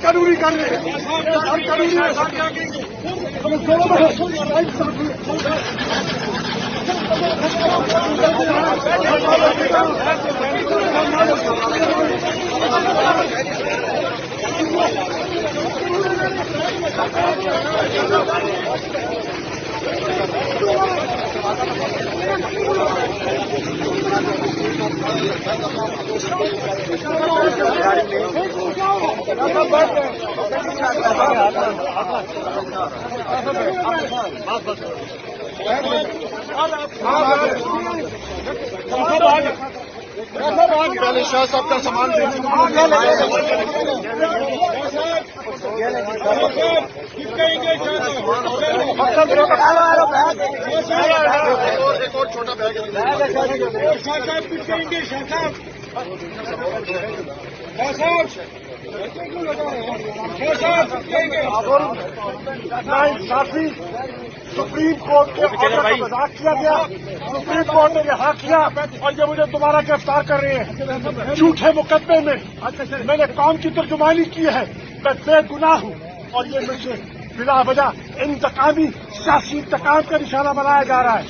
कानूनी कर रहे हैं, कानूनी पहले शाह साहब का सामान एक और छोटा बैग साथी सुप्रीम कोर्ट के ऑर्डर का मजाक किया गया। सुप्रीम कोर्ट ने यहाँ किया और ये मुझे दोबारा गिरफ्तार कर रहे हैं झूठे मुकदमे में। मैंने कौम की तर्जुमानी की है, मैं बेगुनाह हूँ और ये मुझे बिला वजह इंतकामी सियासी इंतकाम का निशाना बनाया जा रहा है।